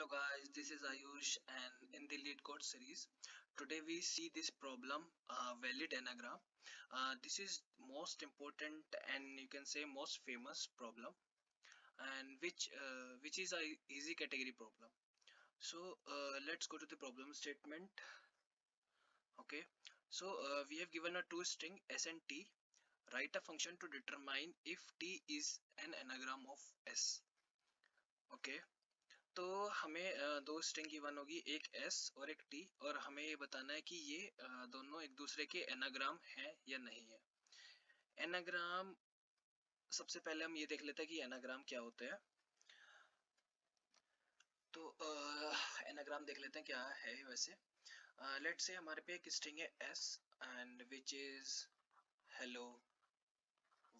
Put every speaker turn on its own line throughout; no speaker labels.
Hello guys, this is Ayush and in the lead code series, today we see this problem, valid anagram. This is most important and you can say most famous problem and which is a easy category problem. So let's go to the problem statement. Okay, so we have given a two string s and t. Write a function to determine if t is an anagram of s. Okay. तो हमें दो string given होगी, एक S और एक T, और हमें ये बताना है कि ये दोनों एक दूसरे के एनाग्राम है या नहीं है। एनाग्राम, सबसे पहले हम ये देख लेते हैं कि एनाग्राम क्या होते हैं। तो एनाग्राम देख लेते हैं क्या है वैसे। लेट्स से हमारे पे एक स्ट्रिंग है S and which is hello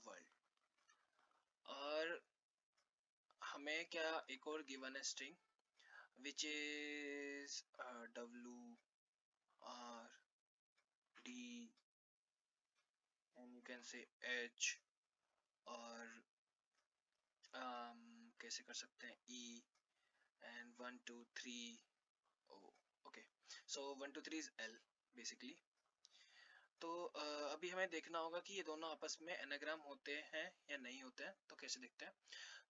world, और हमें क्या एक और गिवन है string which is W R D and you can say H, और कैसे कर सकते हैं E and 1 2 3 O. Okay, so 1 2 3 is L basically. तो अभी हमें देखना होगा कि ये दोनों आपस में एनाग्राम होते हैं या नहीं होते हैं। तो कैसे देखते हैं,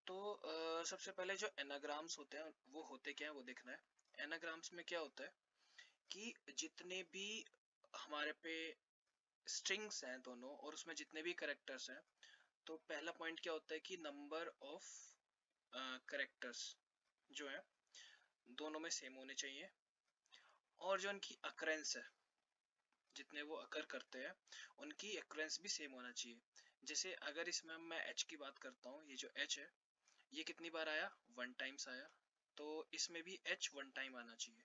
तो सबसे पहले जो एनाग्राम्स होते हैं वो होते क्या है वो देखना है। एनाग्राम्स में क्या होता है कि जितने भी हमारे पे स्ट्रिंग्स हैं दोनों और उसमें जितने भी करेक्टर्स हैं, तो पहला पॉइंट क्या होता है कि नंबर ऑफ करेक्टर्स जो है दोनों में सेम होने चाहिए, और जो उनकी अकरेंस है, जितने वो अकर करते हैं उनकी अकरेंस भी सेम होना चाहिए। जैसे अगर इसमें मैं एच की बात करता हूँ, ये जो एच है ये कितनी बार आया, वन टाइम्स आया, तो इसमें भी एच वन टाइम आना चाहिए।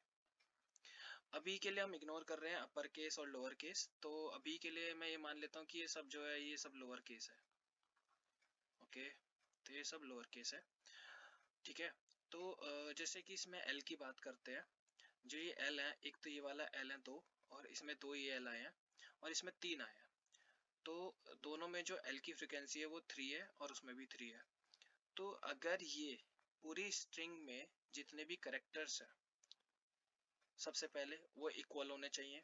अभी के लिए हम इग्नोर कर रहे हैं अपर केस और लोअर केस, तो अभी के लिए मैं ये मान लेता हूँ कि ये सब जो है ये सब लोअर केस है। ओके, तो ये सब लोअर केस है, ठीक है। तो जैसे कि इसमें एल की बात करते हैं, जो ये एल है, एक तो ये वाला एल है दो, और इसमें दो ये एल आए हैं, और इसमें तीन आए हैं। तो दोनों में जो एल की फ्रिक्वेंसी है वो 3 है और उसमें भी 3 है। तो अगर ये पूरी स्ट्रिंग में जितने भी करेक्टर्स हैं सबसे पहले वो इक्वल होने चाहिए,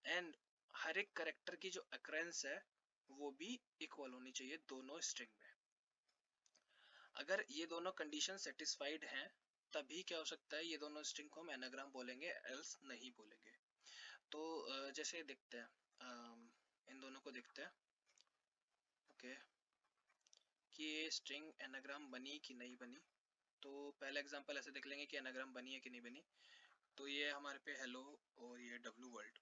एंड हर एक करेक्टर की जो अकरेंस है वो भी इक्वल होनी चाहिए दोनों स्ट्रिंग में। अगर ये दोनों कंडीशन सेटिस्फाइड हैं तभी क्या हो सकता है, ये दोनों स्ट्रिंग को हम एनाग्राम बोलेंगे, एल्स नहीं बोलेंगे। तो जैसे देखते हैं, इन दोनों को देखते हैं। ओके, कि ये स्ट्रिंग एनाग्राम बनी कि नहीं बनी। तो पहला एग्जांपल ऐसे देख लेंगे कि एनाग्राम बनी है कि नहीं बनी। तो ये हमारे पे हेलो और ये डब्लू वर्ल्ड।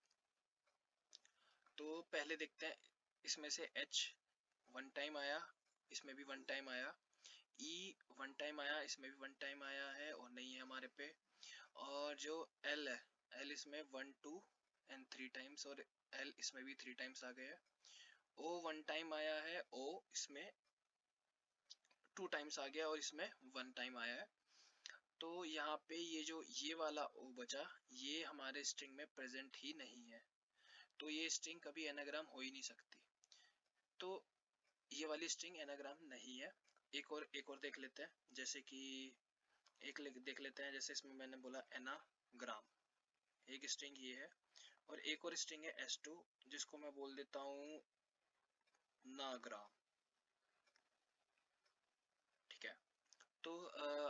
तो पहले देखते हैं, इसमें से एच वन टाइम आया, इसमें भी वन टाइम आया, ई वन टाइम आया, इसमें भी वन टाइम आया है और नहीं है हमारे पे। और जो एल है, एल इसमें one two and three times, और एल इसमें भी थ्री टाइम्स आ गया है। ओ वन टाइम आया है, ओ इसमें टू टाइम्स आ गया और इसमें वन टाइम आया है। तो यहाँ पे ये जो ये वाला ओ बचा, ये हमारे स्ट्रिंग में प्रेजेंट ही नहीं है, तो ये स्ट्रिंग कभी एनाग्राम हो ही नहीं सकती। तो ये वाली स्ट्रिंग एनाग्राम नहीं है। एक और देख लेते हैं, जैसे कि एक देख लेते हैं, जैसे इसमें मैंने बोला एनाग्राम, एक स्ट्रिंग ये है, और एक और स्ट्रिंग है s2 जिसको मैं बोल देता हूँ नाग्राम, ठीक है। तो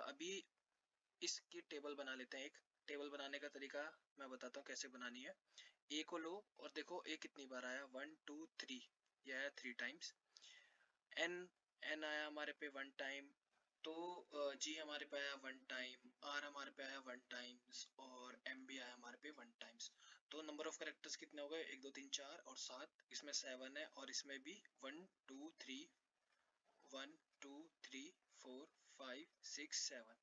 अभी इसकी टेबल बना लेते हैं। एक टेबल बनाने का तरीका मैं बताता हूँ कैसे बनानी है। ए को लो और देखो ए कितनी बार आया, वन टू थ्री, यह आया थ्री टाइम्स। एन एन आया हमारे पे वन टाइम, तो जी हमारे पे आया वन टाइम, आर हमारे पे आया वन टाइम्स, और एम भी आया हमारे पे वन टाइम्स। तो नंबर ऑफ कैरेक्टर्स कितने हो गए, एक दो तीन चार और सात, इसमें सेवन है और इसमें भी one two three, one two three four five six seven.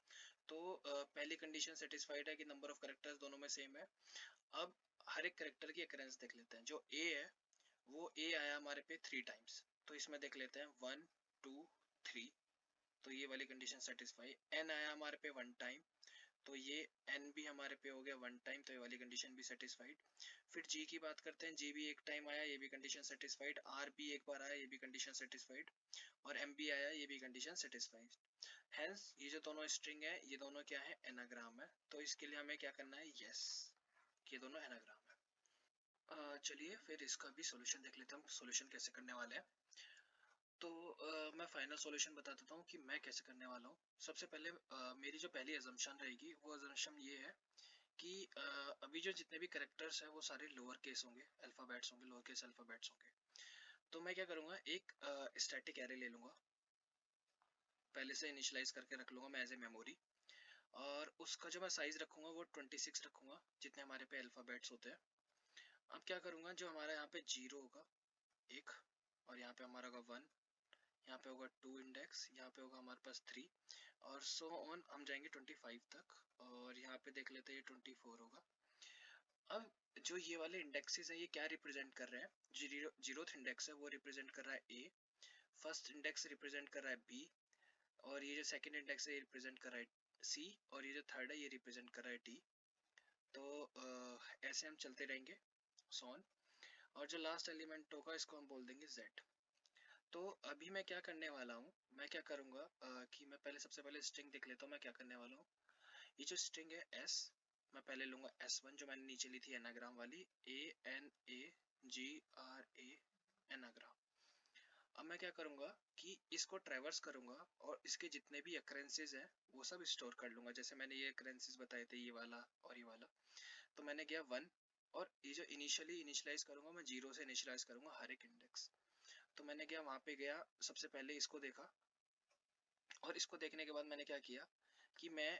तो पहली कंडीशन सेटिस्फाइड है कि नंबर ऑफ कैरेक्टर्स दोनों में सेम है। अब हर एक कैरेक्टर की अकरेंस देख लेते हैं। जो ए है वो ए आया हमारे पे थ्री टाइम्स, तो इसमें देख लेते हैं वन टू थ्री, तो ये वाली कंडीशन सेटिस्फाई। एन आया हमारे पे वन टाइम, तो ये एन भी हमारे पे हो गया वन टाइम, तो ये वाली कंडीशन भी सेटिस्फाइड। फिर जी की बात करते हैं, जी भी एक टाइम आया, ये भी कंडीशन सेटिस्फाइड। आर भी एक बार आया, ये भी कंडीशन सेटिस्फाइड, और एम भी आया, ये भी कंडीशन सेटिस्फाइड। हेंस ये जो दोनों स्ट्रिंग है ये दोनों क्या है, एनाग्राम है। तो इसके लिए हमें क्या करना है, यस, ये दोनों एनाग्राम है। चलिए फिर इसका भी सॉल्यूशन देख लेते हैं, हम सॉल्यूशन कैसे करने वाले हैं। तो मैं फाइनल सॉल्यूशन बता देता हूँ कि मैं कैसे करने वाला हूँ। सबसे पहले मेरी जो पहली अजम्पशन रहेगी वो अजम्पशन ये है कि अभी जो जितने भी कैरेक्टर्स हैं वो सारे लोअर केस होंगे, अल्फाबेट्स होंगे, लोअर केस अल्फाबेट्स होंगे। तो मैं क्या करूँगा, एक स्टैटिक एरे ले लूँगा, पहले से इनिशियलाइज करके रख लूँगा मैं एज ए मेमोरी, और उसका जो मैं साइज रखूँगा वो 26 रखूँगा, जितने हमारे पे अल्फाबेट्स होते हैं। अब क्या करूँगा, जो हमारा यहाँ पे 0 होगा एक, और यहाँ पे हमारा होगा 1, यहाँ पे होगा 2 इंडेक्स, यहाँ पे होगा हमारे पास 3, और सो ऑन हम जाएंगे 25 तक, और यहाँ पे देख लेते हैं ये 24 होगा। अब जो ये वाले इंडेक्सेस हैं ये क्या रिप्रेजेंट कर रहे हैं, जीरोथ इंडेक्स है वो रिप्रेजेंट कर रहा है ए, फर्स्ट इंडेक्स रिप्रेजेंट कर रहा है बी, और ये जो सेकंड इंडेक्स है ये रिप्रेजेंट कर रहा है सी, और ये जो थर्ड है ये रिप्रेजेंट कर रहा है डी। तो ऐसे हम चलते रहेंगे सोन, और जो लास्ट एलिमेंट होगा इसको हम बोल देंगे z। तो अभी मैं क्या करने वाला हूँ, मैं क्या करूँगा कि मैं पहले सबसे पहले स्ट्रिंग देख लेता हूँ मैं क्या करने वाला हूँ। ये जो स्ट्रिंग है s, मैं पहले लूँगा s1 जो मैंने नीचे ली थी एनाग्राम वाली, ANAGRA एनाग्राम। अब मैं क्या करूँगा कि इसको ट्रैवर्स करूँगा और इसके जितने भी अकरेंसेज हैं वो सब स्टोर कर लूँगा। जैसे मैंने ये अकरेंसेज बताए थे, ये वाला और ये वाला, तो मैंने किया 1, और ये जो इनिशियलाइज करूँगा मैं 0 से इनिशियलाइज करूँगा हर एक इंडेक्स। तो मैंने क्या वहाँ पे गया, सबसे पहले इसको देखा, और इसको देखने के बाद मैंने क्या किया कि मैं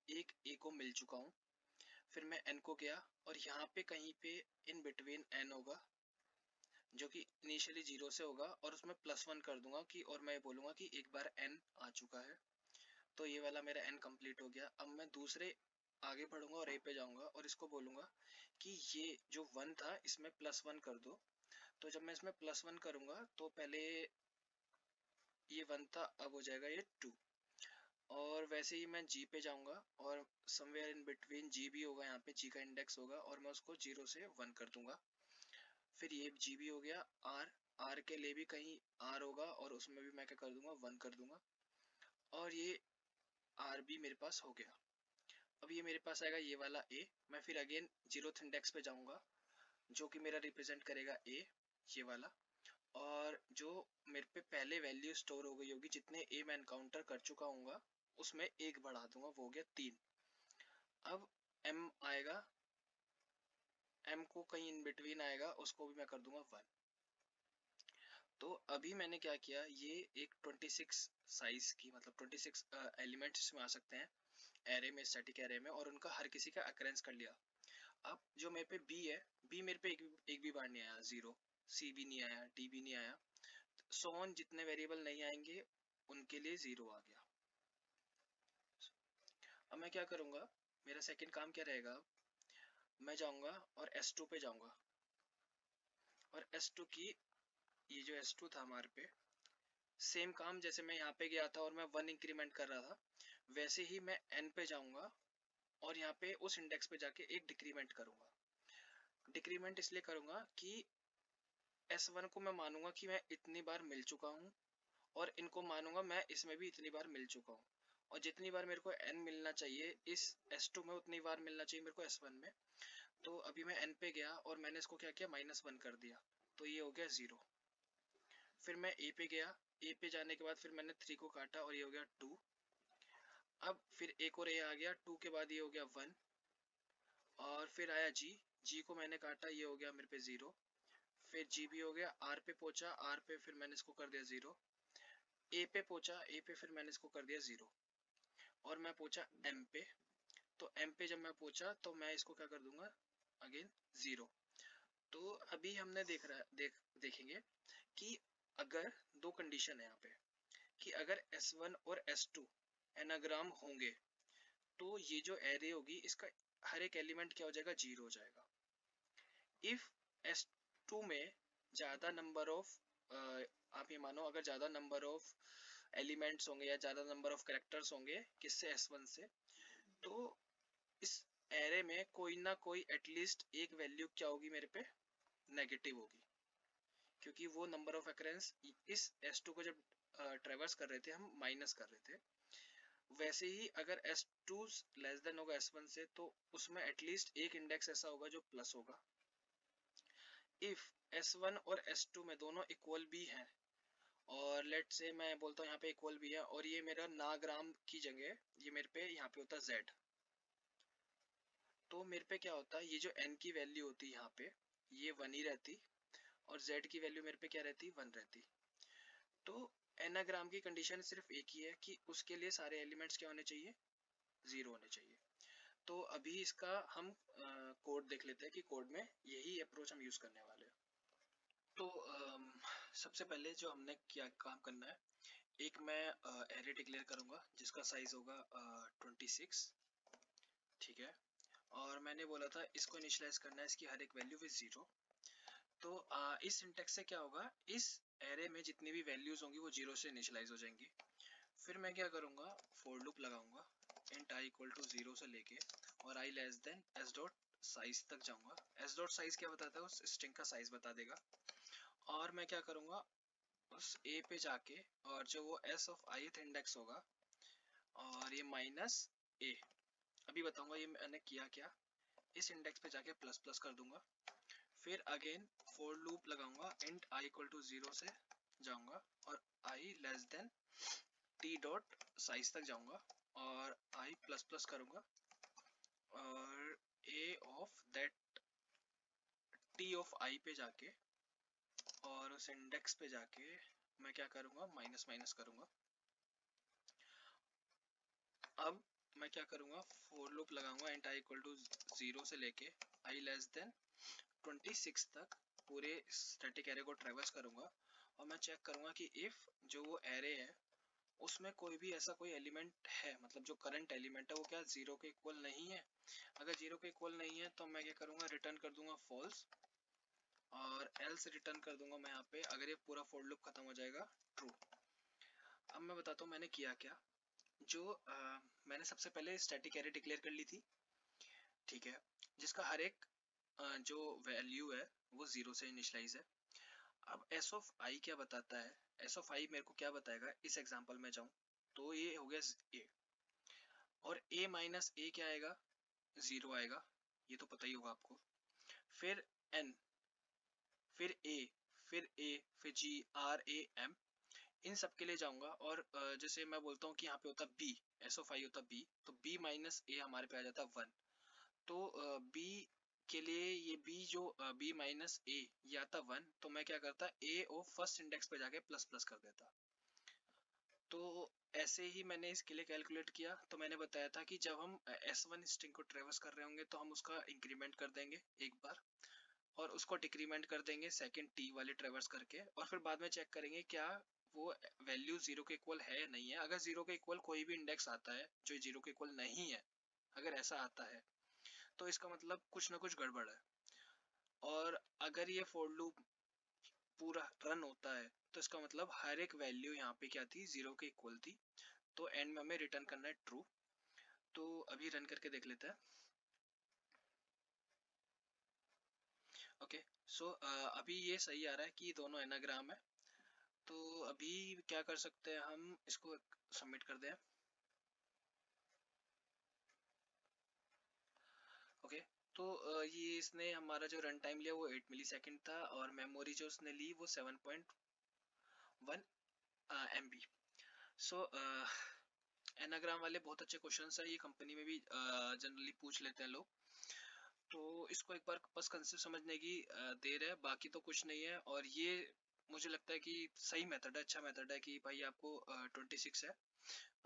एक ए को मिल चुका हूँ, फिर मैं एन को गया, और यहाँ पे कहीं पे इन बिटवीन एन होगा जो कि इनिशियली 0 से होगा, और उसमें +1 कर दूंगा कि, और मैं बोलूंगा कि एक बार एन आ चुका है। तो ये वाला मेरा एन कंप्लीट हो गया। अब मैं दूसरे आगे बढ़ूंगा और ए पे जाऊंगा और इसको बोलूंगा कि ये जो 1 था इसमें +1 कर दो। तो जब मैं इसमें +1 करूंगा तो पहले ये 1 था, अब हो जाएगा ये 2, और वैसे ही मैं जी पे जाऊंगा, और समवेयर इन बिटवीन जी भी होगा, यहाँ पे जी का इंडेक्स होगा, और मैं उसको 0 से 1 कर दूंगा। फिर ये जी भी हो गया, आर, आर के लिए भी कहीं आर होगा, और उसमें भी मैं क्या कर दूंगा, 1 कर दूंगा, और ये आर भी मेरे पास हो गया। अब ये मेरे पास आएगा ये वाला ए, मैं फिर अगेन 0th इंडेक्स पे जाऊंगा जो कि मेरा रिप्रेजेंट करेगा ए, ये वाला, और जो मेरे पे पहले वैल्यू स्टोर हो गई होगी, जितने ए मैं एनकाउंटर कर चुका हूँ उसमें एक बढ़ा दूंगा, वो हो गया 3। अब एम आएगा, एम को कहीं इन बिटवीन आएगा, उसको भी मैं कर दूंगा 1। तो अभी मैंने क्या किया, ये एक 26 साइज की, मतलब 26 एलिमेंट्स इसमें आ सकते हैं एरे में, स्टैटिक एरे में, और उनका हर किसी का अकरेंस कर लिया। अब जो मेरे पे बी है, बी मेरे पे एक भी बार नहीं आया, 0, सी भी नहीं आया, डी भी नहीं आया, सो ऑन जितने वेरिएबल नहीं आएंगे उनके लिए 0 आ गया। अब मैं क्या करूंगा, मेरा सेकंड काम क्या रहेगा, मैं जाऊंगा और S2 पे जाऊंगा, और S2 की, ये जो S2 था हमारे पे, सेम काम जैसे मैं यहाँ पे गया था और मैं 1 इंक्रीमेंट कर रहा था, वैसे ही मैं n पे जाऊंगा और यहाँ पे उस इंडेक्स पे जाके एक डिक्रीमेंट करूंगा। डिक्रीमेंट इसलिए करूंगा कि S1 को मैं मानूंगा कि मैं इतनी बार मिल चुका हूँ, और इनको मानूंगा मैं इसमें भी इतनी बार मिल चुका हूँ, और जितनी बार मेरे को n मिलना चाहिए इस S2 में उतनी बार मिलना चाहिए मेरे को S1 में। तो अभी मैं n पे गया और मैंने इसको क्या किया, -1 कर दिया, तो ये हो गया 0। फिर मैं a पे गया, a पे जाने के बाद फिर मैंने 3 को काटा और ये हो गया 2। अब फिर एक और a आ गया, 2 के बाद ये हो गया 1, और फिर आया g, g को मैंने काटा, ये हो गया मेरे पे 0। फिर g भी हो गया, r पे पहुंचा, r पे फिर मैंने इसको कर दिया 0, a पे पहुंचा, a पे फिर मैंने इसको कर दिया 0, और मैं पहुंचा m पे। तो m पे जब मैं पहुंचा तो मैं इसको क्या कर दूंगा, अगेन 0। तो अभी हमने देखेंगे कि अगर दो कंडीशन है यहाँ पे, कि अगर S1 और S2 एनाग्राम होंगे तो ये जो एरे होगी इसका हर एक एलिमेंट क्या हो जाएगा, 0 हो जाएगा। इफ S2 में ज्यादा नंबर ऑफ, आप ये मानो अगर ज्यादा नंबर ऑफ एलिमेंट्स होंगे या ज्यादा नंबर ऑफ कैरेक्टर्स होंगे किससे, S1 से, तो इस एरे में कोई ना कोई एटलीस्ट एक वैल्यू क्या होगी मेरे पे, नेगेटिव होगी, क्योंकि वो नंबर ऑफ अकरेंस इस S2 को जब ट्रेवर्स कर रहे थे, हम माइनस कर रहे थे, वैसे ही अगर S2 लेस देन होगा S1 से तो उसमें एटलीस्ट एक इंडेक्स ऐसा होगा जो प्लस होगा। इफ S1 और S2 में दोनों इक्वल भी हैं, और लेट से मैं बोलता हूँ यहाँ पे इक्वल भी है, और ये मेरा ना ग्राम की जगह ये मेरे पे यहाँ पे होता Z, तो मेरे पे क्या होता है, ये जो n की वैल्यू होती है यहाँ पे ये 1 ही रहती, और Z की वैल्यू मेरे पे क्या रहती, 1 रहती। तो एनाग्राम की कंडीशन सिर्फ एक ही है कि उसके लिए सारे एलिमेंट्स क्या होने चाहिए, 0 होने चाहिए। तो अभी इसका हम कोड देख लेते हैं कि कोड में यही अप्रोच हम यूज करने वाले हैं। तो सबसे पहले जो हमने क्या काम करना है, एक मैं एरे डिक्लेयर करूंगा जिसका साइज होगा 26, ठीक है, और मैंने बोला था इसको इनिशियलाइज करना है इसकी हर एक वैल्यू विद 0। तो इस सिंटेक्स से क्या होगा, इस एरे में जितनी भी वैल्यूज होंगी वो 0 से इनिशियलाइज हो जाएंगी। फिर मैं क्या करूंगा, फॉर लूप लगाऊंगा इंट i इक्वल टू 0 से लेके और i less than s dot size तक जाऊंगा। s डॉट साइज क्या बताता है, उस स्ट्रिंग का साइज बता देगा। और मैं क्या करूंगा, उस a पे जाके और जो वो s ऑफ ith इंडेक्स होगा और ये माइनस a, अभी बताऊंगा ये मैंने किया क्या, इस इंडेक्स पे जाके प्लस प्लस कर दूंगा। फिर अगेन फॉर लूप लगाऊंगा इंट i इक्वल टू 0 से जाऊंगा और i less than t dot size तक जाऊंगा और i प्लस प्लस करूंगा और a of that t of i पे जाके और उस इंडेक्स पे जाके मैं क्या करूंगा, माइनस माइनस करूंगा। अब मैं क्या करूंगा, फॉर लूप लगाऊंगा इंट i इक्वल टू 0 से लेके i लेस देन 26 तक पूरे स्टैटिक एरे को ट्रेवर्स करूंगा और मैं चेक करूंगा कि इफ जो वो एरे है उसमें कोई भी ऐसा कोई एलिमेंट है, मतलब जो करंट एलिमेंट है वो क्या 0 के इक्वल नहीं है। अगर 0 के इक्वल नहीं है तो मैं क्या करूंगा, रिटर्न कर दूंगा फॉल्स, और एल्स रिटर्न कर दूंगा मैं यहाँ पे, अगर ये पूरा फॉर लूप खत्म हो जाएगा ट्रू। अब मैं बताता हूँ मैंने किया क्या। जो मैंने सबसे पहले स्टैटिक एरे डिक्लेयर कर ली थी, ठीक है, जिसका हर एक जो वैल्यू है वो 0 से इनिशियलाइज है। अब एस ऑफ आई क्या बताता है, एस ऑफ आई मेरे को क्या बताएगा, इस एग्जांपल में जाऊं तो ये हो गया ए, और ए माइनस ए क्या आएगा, 0 आएगा, ये तो पता ही होगा आपको। फिर एन, फिर ए, फिर ए, फिर जी, आर, ए, एम, इन सब के लिए जाऊंगा और जैसे मैं बोलता हूँ कि यहाँ पे होता बी, एस ऑफ आई होता बी, तो बी माइनस ए हमारे पे आ जाता 1। तो बी के लिए ये बी जो बी माइनस ए ये आता 1, तो मैं क्या करता, ए और फर्स्ट इंडेक्स पे जाके प्लस प्लस कर देता। तो ऐसे ही मैंने इसके लिए कैलकुलेट किया, तो मैंने बताया था कि जब हम S1 स्ट्रिंग को ट्रेवर्स कर रहे होंगे तो हम उसका इंक्रीमेंट कर देंगे एक बार और उसको डिक्रीमेंट कर देंगे सेकंड टी वाले ट्रेवर्स करके, और फिर बाद में चेक करेंगे क्या वो वैल्यू 0 के इक्वल है या नहीं है। अगर 0 के इक्वल कोई भी इंडेक्स आता है जो 0 के इक्वल नहीं है, अगर ऐसा आता है तो इसका मतलब कुछ ना कुछ गड़बड़ है। और अगर ये फॉर लूप पूरा रन होता है तो इसका मतलब हर एक वैल्यू यहाँ पे क्या थी, 0 के इक्वल थी, तो एंड में हमें रिटर्न करना है ट्रू। तो अभी रन करके देख लेते हैं। ओके, सो अभी ये सही आ रहा है कि दोनों एनाग्राम है। तो अभी क्या कर सकते हैं, हम इसको सबमिट कर दें। ओके, तो ये इसने हमारा जो रन टाइम लिया वो 8 मिली सेकेंड था और मेमोरी जो उसने ली वो 7.1 MB। सो एनाग्राम वाले बहुत अच्छे क्वेश्चंस है, ये कंपनी में भी जनरली पूछ लेते हैं लोग, तो इसको एक बार बस कंसेप्ट समझने की देर है, बाकी तो कुछ नहीं है। और ये मुझे लगता है कि सही मेथड है, अच्छा मेथड है कि भाई आपको 26 है,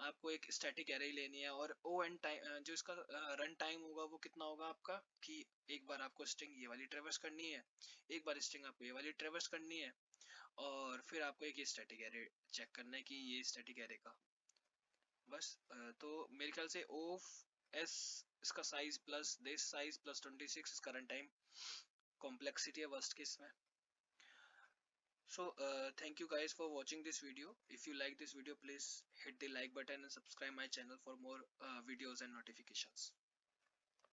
आपको एक स्टैटिक एरे लेनी है और ओ एन टाइम जो इसका रन टाइम होगा वो कितना होगा आपका, कि एक बार आपको स्ट्रिंग ये वाली ट्रेवर्स करनी है, एक बार स्ट्रिंग आपको ये वाली ट्रेवर्स करनी है, और फिर आपको एक ये स्टैटिक एरे चेक करना है कि ये स्टैटिक एरे का बस। तो मेरे ख्याल से ओ एस इसका size plus this size plus 26 इसका रन टाइम कॉम्प्लेक्सिटी है वर्स्ट केस में। So thank you guys for watching this video. If you like this video, please hit the like button and subscribe my channel for more videos and notifications.